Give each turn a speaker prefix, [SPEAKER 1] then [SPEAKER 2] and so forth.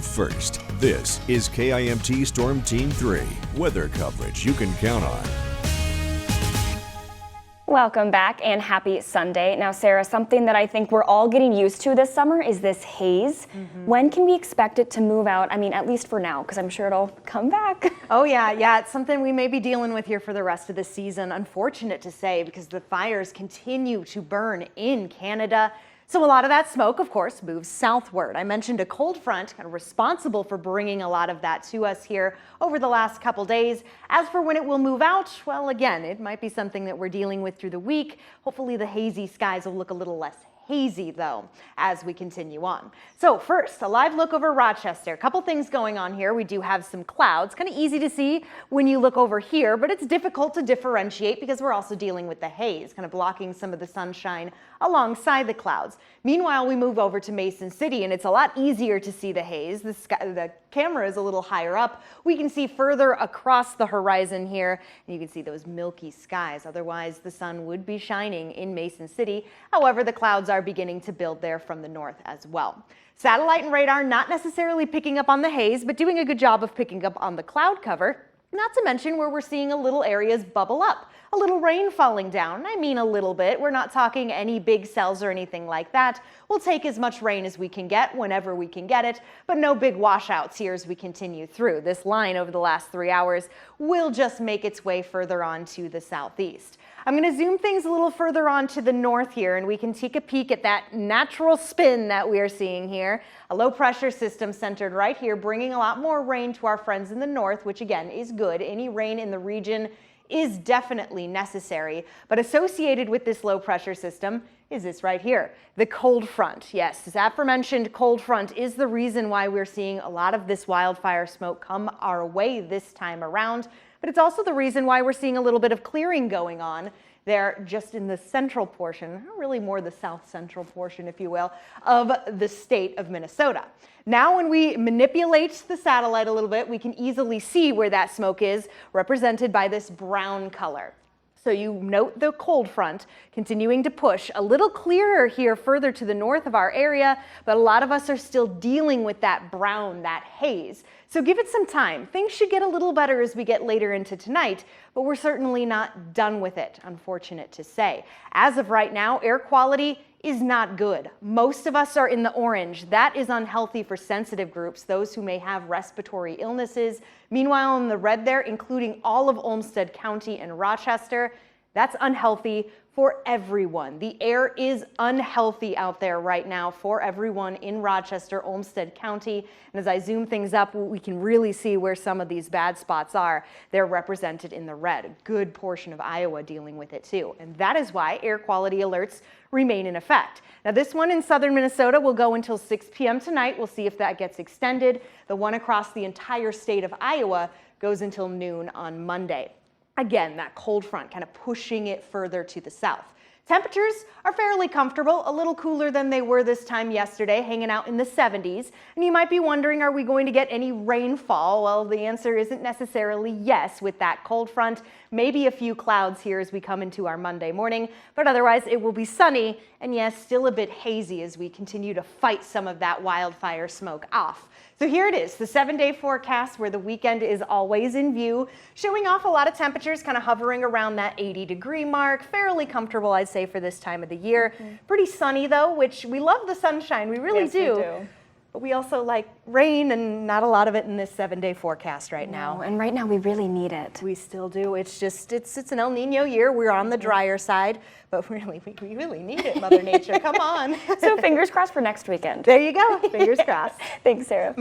[SPEAKER 1] First, this is KIMT Storm Team 3, weather coverage you can count on.
[SPEAKER 2] Welcome back and happy Sunday. Now, Sarah, something that I think we're all getting used to this summer is this haze. When can we expect it to move out? I mean, at least for now, because I'm sure it'll come back.
[SPEAKER 3] Oh yeah, it's something we may be dealing with here for the rest of the season. Unfortunate to say, because the fires continue to burn in Canada. So a lot of that smoke, of course, moves southward. I mentioned a cold front kind of responsible for bringing a lot of that to us here over the last couple days. As for when it will move out, well, again, it might be something that we're dealing with through the week. Hopefully the hazy skies will look a little less hazy, though, as we continue on. So first, a live look over Rochester. A couple things going on here. We do have some clouds, kind of easy to see when you look over here, but it's difficult to differentiate because we're also dealing with the haze, kind of blocking some of the sunshine alongside the clouds. Meanwhile, we move over to Mason City, and it's a lot easier to see the haze. The camera is a little higher up. We can see further across the horizon here, and you can see those milky skies. Otherwise, the sun would be shining in Mason City. However, the clouds are beginning to build there from the north as well. Satellite and radar not necessarily picking up on the haze, but doing a good job of picking up on the cloud cover. Not to mention where we're seeing a little areas bubble up, a little rain falling down. I mean a little bit. We're not talking any big cells or anything like that. We'll take as much rain as we can get whenever we can get it, but no big washouts here as we continue through. This line over the last 3 hours will just make its way further on to the southeast. I'm going to zoom things a little further on to the north here, and we can take a peek at that natural spin that we are seeing here. A low pressure system centered right here, bringing a lot more rain to our friends in the north, which again is good. Any rain in the region is definitely necessary, but associated with this low pressure system is this right here, the cold front. Yes, this aforementioned cold front is the reason why we're seeing a lot of this wildfire smoke come our way this time around. But it's also the reason why we're seeing a little bit of clearing going on there just in the central portion, really more the south central portion, if you will, of the state of Minnesota. Now when we manipulate the satellite a little bit, we can easily see where that smoke is, represented by this brown color. So you note the cold front continuing to push a little clearer here further to the north of our area, but a lot of us are still dealing with that brown, that haze. So give it some time. Things should get a little better as we get later into tonight, but we're certainly not done with it, unfortunate to say. As of right now, air quality is not good. Most of us are in the orange. That is unhealthy for sensitive groups, those who may have respiratory illnesses. Meanwhile, in the red there, including all of Olmsted County and Rochester, that's unhealthy for everyone. The air is unhealthy out there right now for everyone in Rochester, Olmsted County. And as I zoom things up, we can really see where some of these bad spots are. They're represented in the red. A good portion of Iowa dealing with it too. And that is why air quality alerts remain in effect. Now this one in southern Minnesota will go until 6 p.m. tonight. We'll see if that gets extended. The one across the entire state of Iowa goes until noon on Monday. Again, that cold front kind of pushing it further to the south. Temperatures are fairly comfortable, a little cooler than they were this time yesterday, hanging out in the 70s. And you might be wondering, are we going to get any rainfall? Well, the answer isn't necessarily yes with that cold front. Maybe a few clouds here as we come into our Monday morning, but otherwise it will be sunny and yes, still a bit hazy as we continue to fight some of that wildfire smoke off. So here it is, the 7-day forecast where the weekend is always in view, showing off a lot of temperatures kind of hovering around that 80-degree mark, fairly comfortable, I'd say, for this time of the year. Pretty sunny though, which we love the sunshine, we really do. We do. But we also like rain and not a lot of it in this 7-day forecast right now.
[SPEAKER 2] And right now we really need it.
[SPEAKER 3] We still do. It's just, it's an El Nino year. We're on the drier side, but we really need it, Mother Nature. Come on.
[SPEAKER 2] So fingers crossed for next weekend.
[SPEAKER 3] There you go. Fingers crossed.
[SPEAKER 2] Thanks, Sarah.